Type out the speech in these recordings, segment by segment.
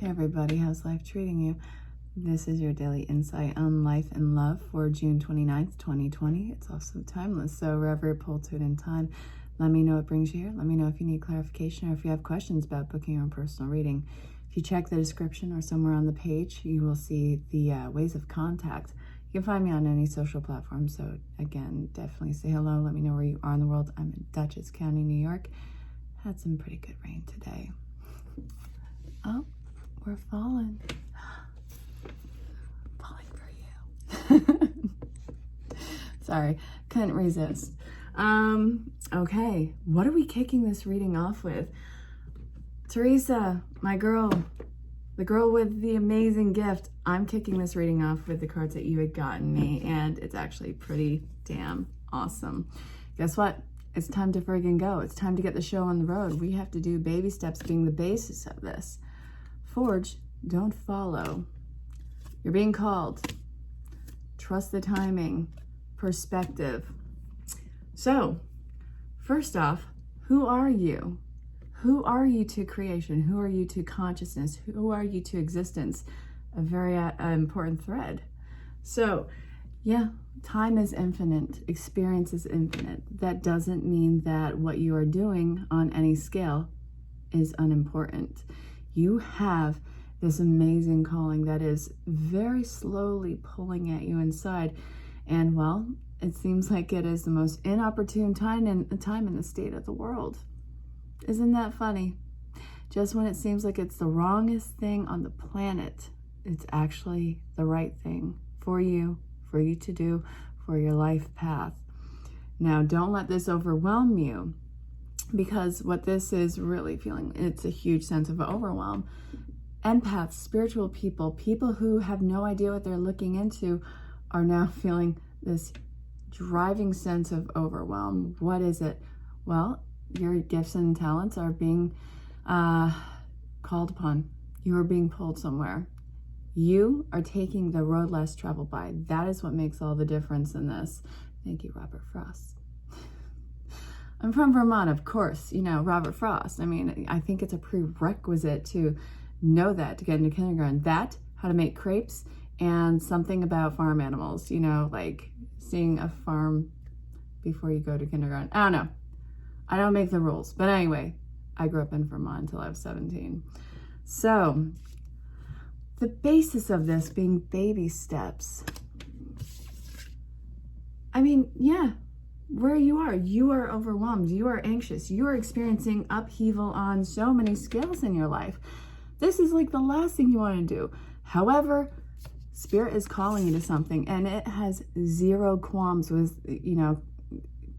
Hey everybody, how's life treating you? This is your daily insight on life and love for June 29th, 2020. It's also timeless, so wherever you're pulled to it in time, let me know what brings you here. Let me know if you need clarification or if you have questions about booking your own personal reading. If you check the description or somewhere on the page, you will see the ways of contact. You can find me on any social platform, so again, definitely say hello. Let me know where you are in the world. I'm in Dutchess County, New York. Had some pretty good rain today. Oh, we're falling. Falling for you. Sorry, couldn't resist. Okay, what are we kicking this reading off with? Teresa, my girl, the girl with the amazing gift. I'm kicking this reading off with the cards that you had gotten me, and it's actually pretty damn awesome. Guess what? It's time to friggin' go. It's time to get the show on the road. We have to do baby steps being the basis of this. Forge, don't follow. You're being called. Trust the timing. Perspective. So, first off, who are you? Who are you to creation? Who are you to consciousness? Who are you to existence? A very important thread. So, yeah, time is infinite. Experience is infinite. That doesn't mean that what you are doing on any scale is unimportant. You have this amazing calling that is very slowly pulling at you inside. And well, it seems like it is the most inopportune time in the state of the world. Isn't that funny? Just when it seems like it's the wrongest thing on the planet, it's actually the right thing for you to do, for your life path. Now, don't let this overwhelm you, because what this is really feeling, it's a huge sense of overwhelm. Empaths, spiritual people who have no idea what they're looking into are now feeling this driving sense of overwhelm. What is it? Well, your gifts and talents are being called upon. You are being pulled somewhere. You are taking the road less traveled by. That is what makes all the difference in this. Thank you, Robert Frost. I'm from Vermont, of course, you know, Robert Frost. I mean, I think it's a prerequisite to know that, to get into kindergarten. That, how to make crepes, and something about farm animals, you know, like seeing a farm before you go to kindergarten. I don't know. I don't make the rules. But anyway, I grew up in Vermont until I was 17. So, the basis of this being baby steps. I mean, yeah. Where you are overwhelmed, you are anxious, you are experiencing upheaval on so many scales in your life. This is like the last thing you want to do. However, Spirit is calling you to something, and it has zero qualms with, you know,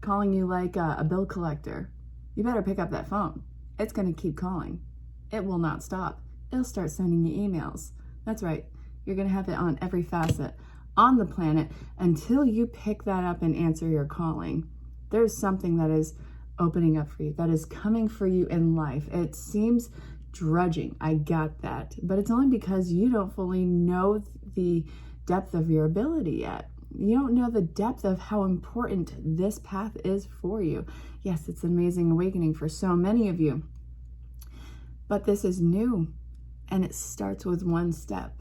calling you like a bill collector. You better pick up that phone. It's going to keep calling. It will not stop. It'll start sending you emails. That's right. You're going to have it on every facet on the planet until you pick that up and answer your calling. There's something that is opening up for you, that is coming for you in life. It seems drudging, I got that, but it's only because you don't fully know the depth of your ability yet. You don't know the depth of how important this path is for you. Yes, it's an amazing awakening for so many of you, but this is new, and it starts with one step.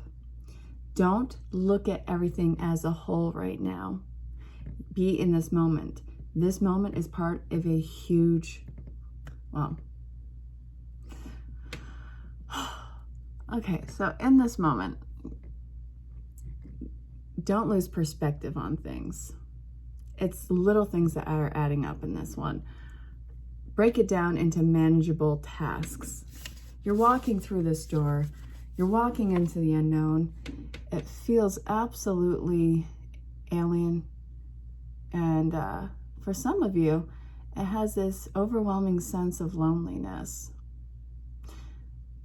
Don't look at everything as a whole right now. Be in this moment. This moment is part of a huge, well, okay, so in this moment, don't lose perspective on things. It's little things that are adding up in this one. Break it down into manageable tasks. You're walking through this door. You're walking into the unknown. It feels absolutely alien. And for some of you, it has this overwhelming sense of loneliness.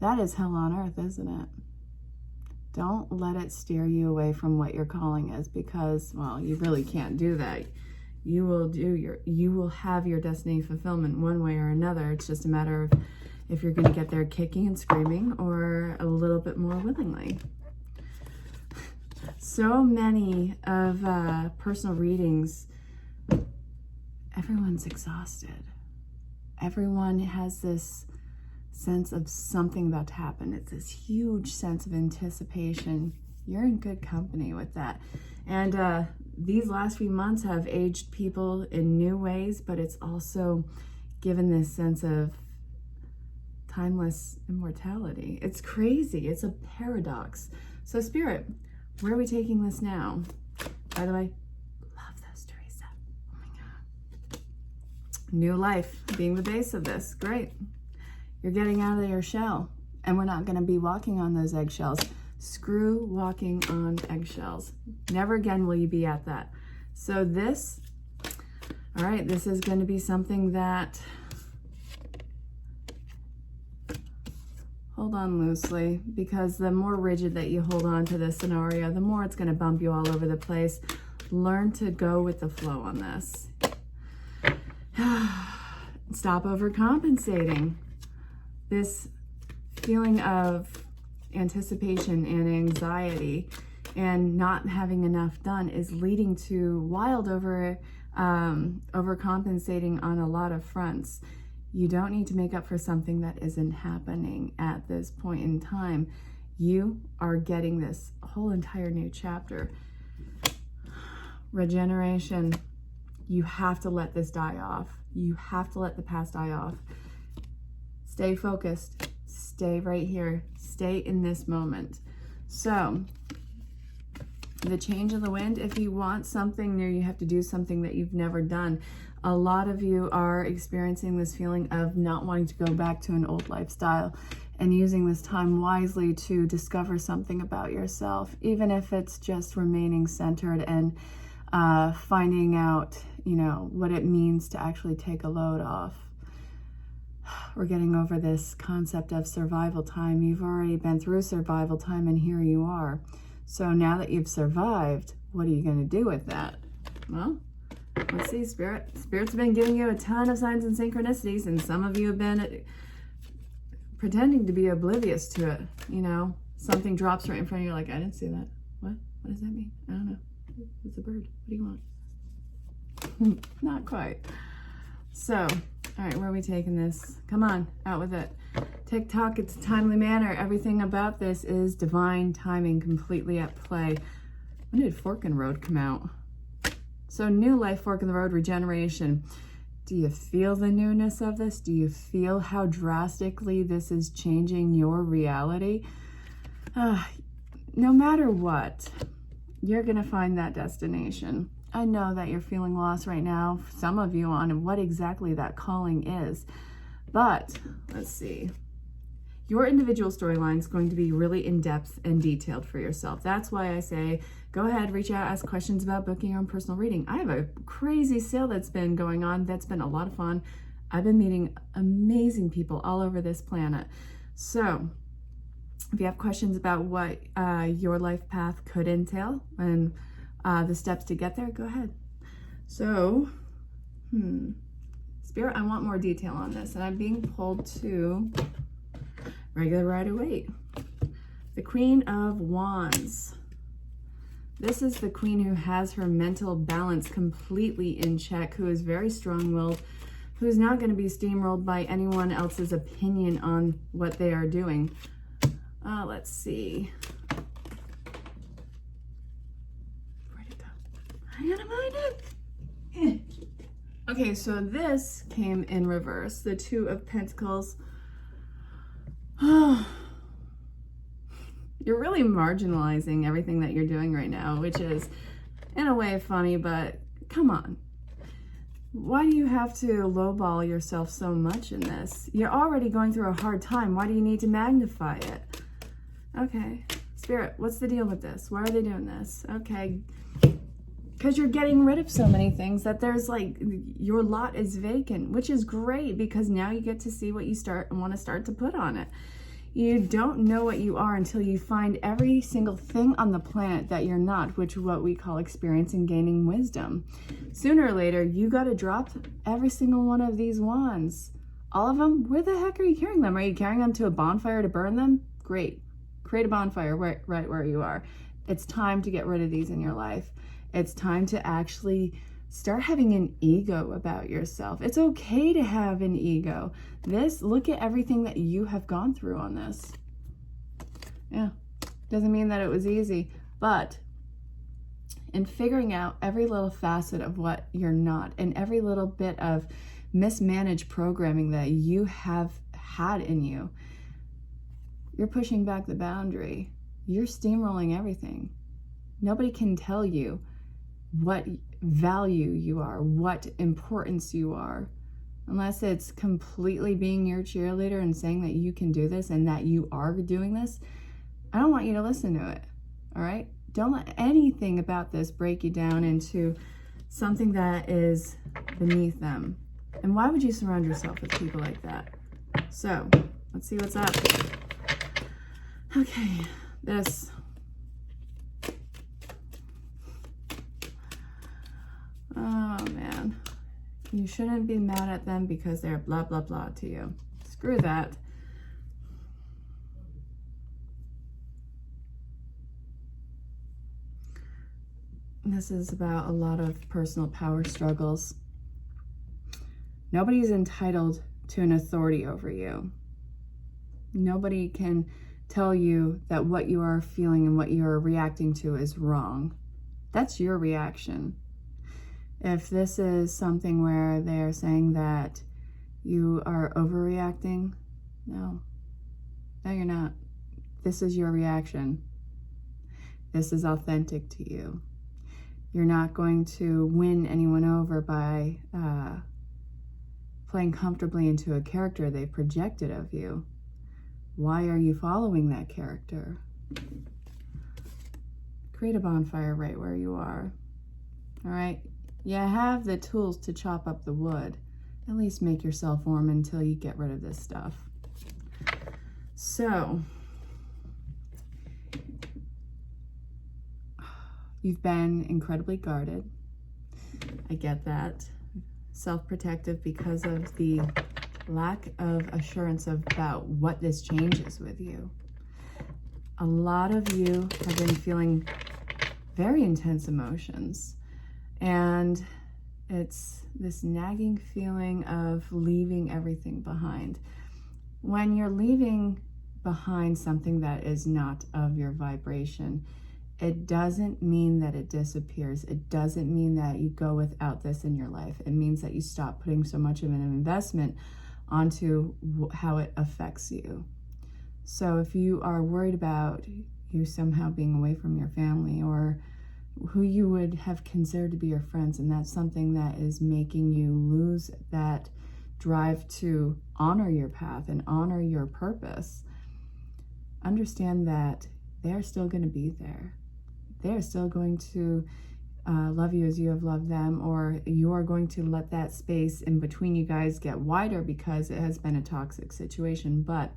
That is hell on earth, isn't it? Don't let it steer you away from what your calling is, because, well, you really can't do that. You will have your destiny fulfillment one way or another. It's just a matter of if you're going to get there kicking and screaming or a little bit more willingly. So many of personal readings, everyone's exhausted. Everyone has this sense of something about to happen. It's this huge sense of anticipation. You're in good company with that. And these last few months have aged people in new ways, but it's also given this sense of timeless immortality. It's crazy. It's a paradox. So Spirit, where are we taking this now? By the way, love this, Teresa. Oh my God. New life being the base of this. Great. You're getting out of your shell, and we're not going to be walking on those eggshells. Screw walking on eggshells. Never again will you be at that. So this, all right, this is going to be something that, hold on loosely, because the more rigid that you hold on to this scenario, the more it's going to bump you all over the place. Learn to go with the flow on this. Stop overcompensating. This feeling of anticipation and anxiety and not having enough done is leading to wild overcompensating on a lot of fronts. You don't need to make up for something that isn't happening at this point in time. You are getting this whole entire new chapter. Regeneration. You have to let this die off. You have to let the past die off. Stay focused. Stay right here. Stay in this moment. So, the change of the wind, if you want something new, you have to do something that you've never done. A lot of you are experiencing this feeling of not wanting to go back to an old lifestyle and using this time wisely to discover something about yourself, even if it's just remaining centered and finding out, you know, what it means to actually take a load off. We're getting over this concept of survival time. You've already been through survival time, and here you are. So now that you've survived, what are you going to do with that? Well, let's see, Spirit. Spirit's been giving you a ton of signs and synchronicities, and some of you have been pretending to be oblivious to it. You know, something drops right in front of you, like, I didn't see that. What? What does that mean? I don't know. It's a bird. What do you want? Not quite. So, all right, where are we taking this? Come on, out with it. TikTok, it's a timely manner. Everything about this is divine timing, completely at play. When did Fork in the Road come out? So new life, Fork in the Road, regeneration. Do you feel the newness of this? Do you feel how drastically this is changing your reality? No matter what, you're going to find that destination. I know that you're feeling lost right now, some of you, on what exactly that calling is. But let's see. Your individual storyline is going to be really in-depth and detailed for yourself. That's why I say, go ahead, reach out, ask questions about booking your own personal reading. I have a crazy sale that's been going on. That's been a lot of fun. I've been meeting amazing people all over this planet. So if you have questions about what your life path could entail and the steps to get there, go ahead. So, Spirit, I want more detail on this, and I'm being pulled to regular Rider-Waite. The Queen of Wands. This is the queen who has her mental balance completely in check, who is very strong-willed, who's not going to be steamrolled by anyone else's opinion on what they are doing. Let's see. I gotta find it. Okay, so this came in reverse. The Two of Pentacles. You're really marginalizing everything that you're doing right now, which is in a way funny, but come on. Why do you have to lowball yourself so much in this? You're already going through a hard time. Why do you need to magnify it? Okay, Spirit, what's the deal with this? Why are they doing this? Okay. Because you're getting rid of so many things that there's like, your lot is vacant, which is great because now you get to see what you want to start to put on it. You don't know what you are until you find every single thing on the planet that you're not, which is what we call experience and gaining wisdom. Sooner or later, you got to drop every single one of these wands. All of them, where the heck are you carrying them? Are you carrying them to a bonfire to burn them? Great. Create a bonfire right where you are. It's time to get rid of these in your life. It's time to actually Start having an ego about yourself. It's okay to have an ego. Look at everything that you have gone through on this. Yeah, doesn't mean that it was easy, but in figuring out every little facet of what you're not and every little bit of mismanaged programming that you have had in you, you're pushing back the boundary. You're steamrolling everything. Nobody can tell you what value you are, what importance you are, unless it's completely being your cheerleader and saying that you can do this and that you are doing this. I don't want you to listen to it, all right? Don't let anything about this break you down into something that is beneath them. And why would you surround yourself with people like that? So, let's see what's up. Okay, this. Oh, man. You shouldn't be mad at them because they're blah, blah, blah to you. Screw that. This is about a lot of personal power struggles. Nobody's entitled to an authority over you. Nobody can tell you that what you are feeling and what you are reacting to is wrong. That's your reaction. If this is something where they're saying that you are overreacting, no, you're not. This is your reaction. This is authentic to you. You're not going to win anyone over by playing comfortably into a character they projected of you. Why are you following that character? Create a bonfire right where you are. All right? You have the tools to chop up the wood. At least make yourself warm until you get rid of this stuff. So, you've been incredibly guarded. I get that. Self-protective because of the lack of assurance about what this change is with you. A lot of you have been feeling very intense emotions, and it's this nagging feeling of leaving everything behind. When you're leaving behind something that is not of your vibration, it doesn't mean that it disappears. It doesn't mean that you go without this in your life. It means that you stop putting so much of an investment onto how it affects you. So if you are worried about you somehow being away from your family or who you would have considered to be your friends, and that's something that is making you lose that drive to honor your path and honor your purpose, understand that they're still going to be there. They're still going to love you as you have loved them, or you're going to let that space in between you guys get wider because it has been a toxic situation. But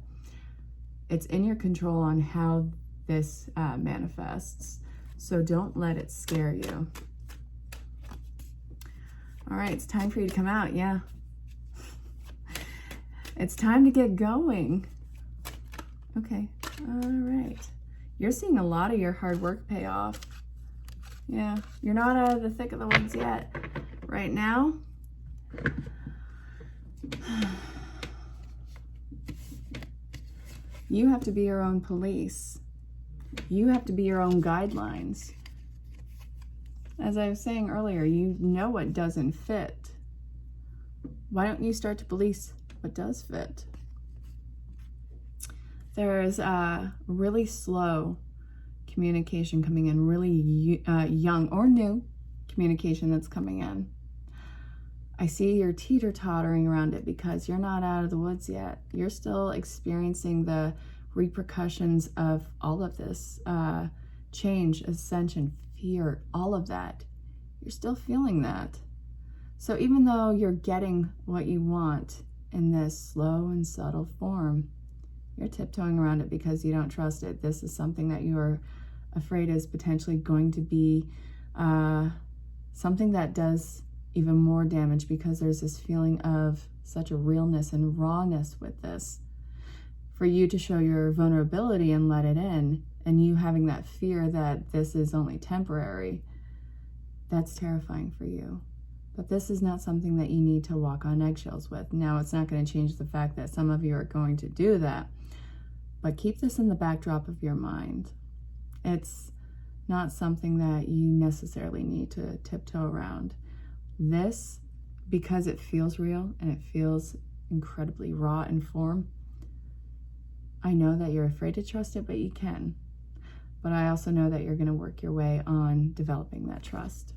it's in your control on how this manifests. So don't let it scare you. All right, it's time for you to come out. Yeah. It's time to get going. Okay. All right. You're seeing a lot of your hard work pay off. Yeah, you're not out of the thick of the woods yet. Right now, you have to be your own police. You have to be your own guidelines. As I was saying earlier, you know what doesn't fit. Why don't you start to police what does fit? There's really slow communication coming in, really young or new communication that's coming in. I see you're teeter-tottering around it because you're not out of the woods yet. You're still experiencing the repercussions of all of this change, ascension, fear, all of that. You're still feeling that. So even though you're getting what you want in this slow and subtle form, you're tiptoeing around it because you don't trust it. This is something that you are afraid is potentially going to be something that does even more damage, because there's this feeling of such a realness and rawness with this. For you to show your vulnerability and let it in, and you having that fear that this is only temporary, that's terrifying for you. But this is not something that you need to walk on eggshells with. Now, it's not going to change the fact that some of you are going to do that, but keep this in the backdrop of your mind. It's not something that you necessarily need to tiptoe around. This, because it feels real and it feels incredibly raw in form, I know that you're afraid to trust it, but you can. But I also know that you're going to work your way on developing that trust.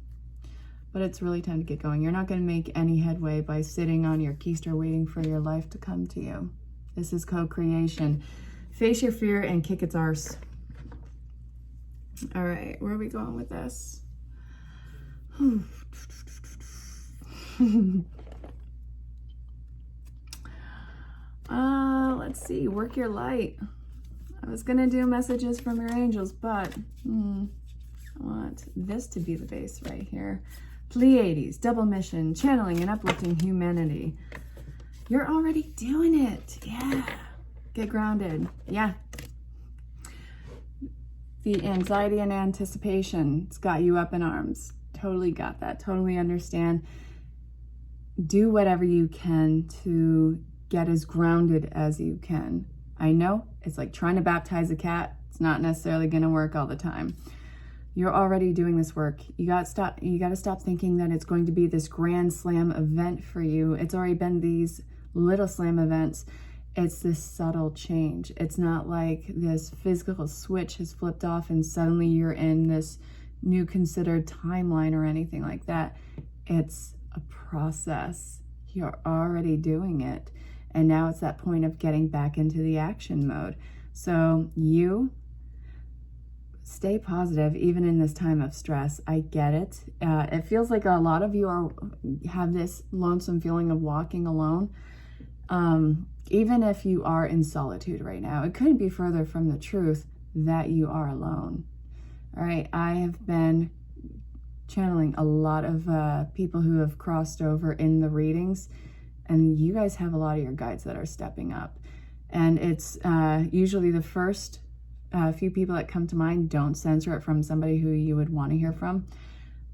But it's really time to get going. You're not going to make any headway by sitting on your keister waiting for your life to come to you. This is co-creation. Face your fear and kick its arse. All right, where are we going with this? Let's see, work your light. I was gonna do messages from your angels, but I want this to be the base right here. Pleiades, double mission, channeling and uplifting humanity. You're already doing it. Yeah. Get grounded. Yeah. The anxiety and anticipation, it's got you up in arms. Totally got that. Totally understand. Do whatever you can to get as grounded as you can. I know it's like trying to baptize a cat. It's not necessarily going to work all the time. You're already doing this work. You got to stop thinking that it's going to be this grand slam event for you. It's already been these little slam events. It's this subtle change. It's not like this physical switch has flipped off and suddenly you're in this new considered timeline or anything like that. It's a process. You're already doing it. And now it's that point of getting back into the action mode. So you stay positive even in this time of stress. I get it. It feels like a lot of you have this lonesome feeling of walking alone. Even if you are in solitude right now, it couldn't be further from the truth that you are alone. All right, I have been channeling a lot of people who have crossed over in the readings, and you guys have a lot of your guides that are stepping up. And it's usually the first few people that come to mind. Don't censor it from somebody who you would want to hear from.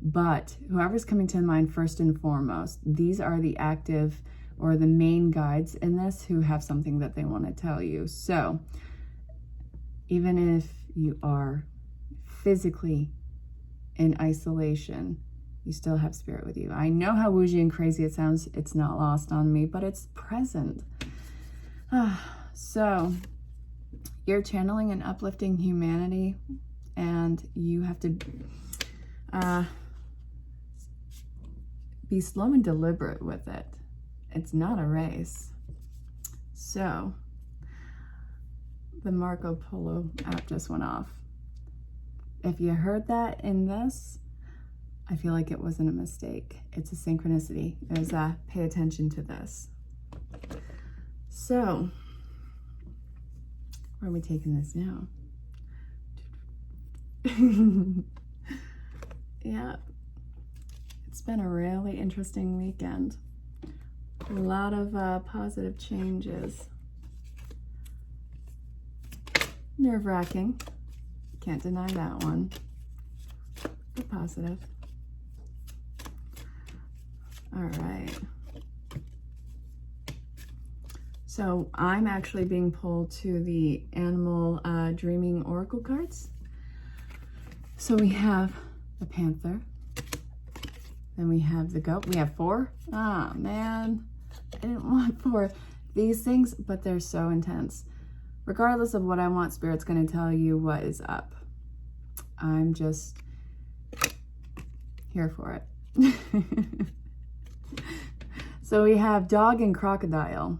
But whoever's coming to mind first and foremost, these are the active or the main guides in this who have something that they want to tell you. So even if you are physically in isolation, you still have spirit with you. I know how woozy and crazy it sounds. It's not lost on me, but it's present. So you're channeling and uplifting humanity, and you have to be slow and deliberate with it. It's not a race. So the Marco Polo app just went off. If you heard that in this, I feel like it wasn't a mistake. It's a synchronicity. It was pay attention to this. So where are we taking this now? Yeah, it's been a really interesting weekend. A lot of positive changes. Nerve-wracking. Can't deny that one. But positive. All right. So I'm actually being pulled to the Animal Dreaming Oracle cards. So we have the Panther. Then we have the Goat. We have 4. Ah, man. I didn't want 4 these things, but they're so intense. Regardless of what I want, Spirit's going to tell you what is up. I'm just here for it. So we have Dog and Crocodile.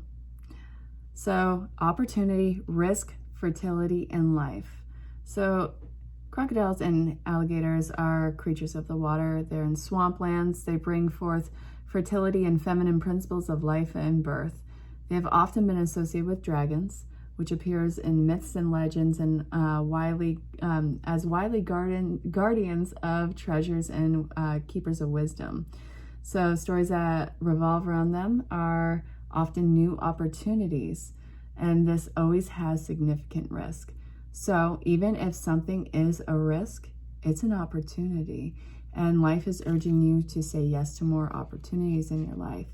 So opportunity, risk, fertility, and life. So crocodiles and alligators are creatures of the water. They're in swamplands. They bring forth fertility and feminine principles of life and birth. They have often been associated with dragons, which appears in myths and legends and as wily guardians of treasures and keepers of wisdom. So stories that revolve around them are often new opportunities, and this always has significant risk. So even if something is a risk, it's an opportunity. And life is urging you to say yes to more opportunities in your life.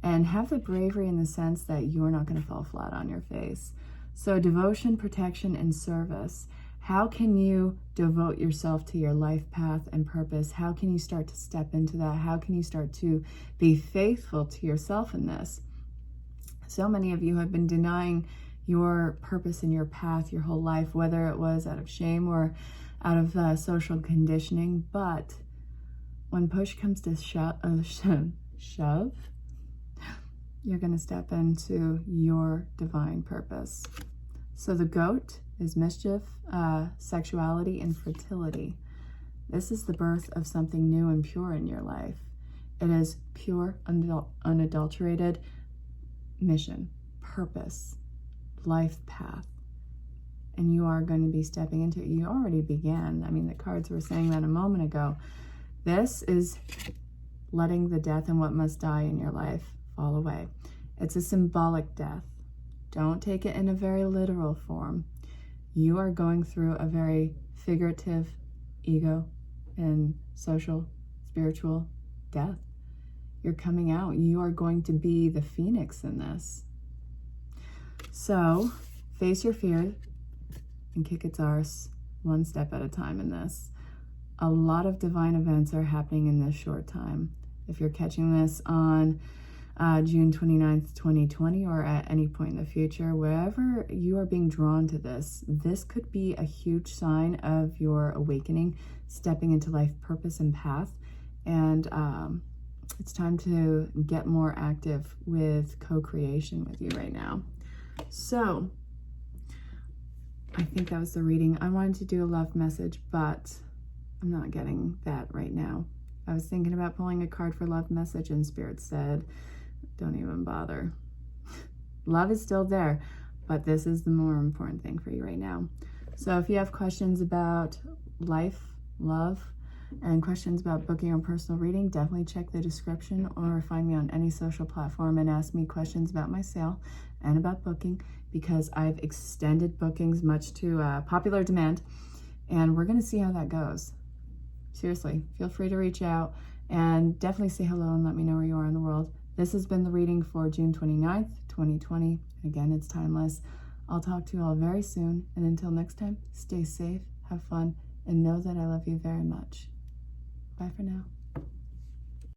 And have the bravery in the sense that you're not going to fall flat on your face. So devotion, protection, and service. How can you devote yourself to your life path and purpose? How can you start to step into that? How can you start to be faithful to yourself in this? So many of you have been denying your purpose and your path your whole life, whether it was out of shame or out of social conditioning. But when push comes to shove, you're going to step into your divine purpose. So the goat is mischief, sexuality, and fertility. This is the birth of something new and pure in your life. It is pure, unadulterated mission, purpose, life path. And you are going to be stepping into it. You already began. I mean, the cards were saying that a moment ago. This is letting the death and what must die in your life fall away. It's a symbolic death. Don't take it in a very literal form. You are going through a very figurative ego and social, spiritual death. You're coming out. You are going to be the phoenix in this. So face your fear and kick its arse one step at a time in this. A lot of divine events are happening in this short time. If you're catching this on June 29th, 2020, or at any point in the future, wherever you are being drawn to this could be a huge sign of your awakening, stepping into life purpose and path. And it's time to get more active with co-creation with you right now. So I think that was the reading. I wanted to do a love message, but I'm not getting that right now. I was thinking about pulling a card for love message, and Spirit said, don't even bother. Love is still there, but this is the more important thing for you right now. So if you have questions about life, love, and questions about booking or personal reading, definitely check the description or find me on any social platform and ask me questions about my sale and about booking, because I've extended bookings much to popular demand, and we're going to see how that goes. Seriously, feel free to reach out and definitely say hello and let me know where you are in the world. This has been the reading for June 29th, 2020. Again, it's timeless. I'll talk to you all very soon. And until next time, stay safe, have fun, and know that I love you very much. Bye for now.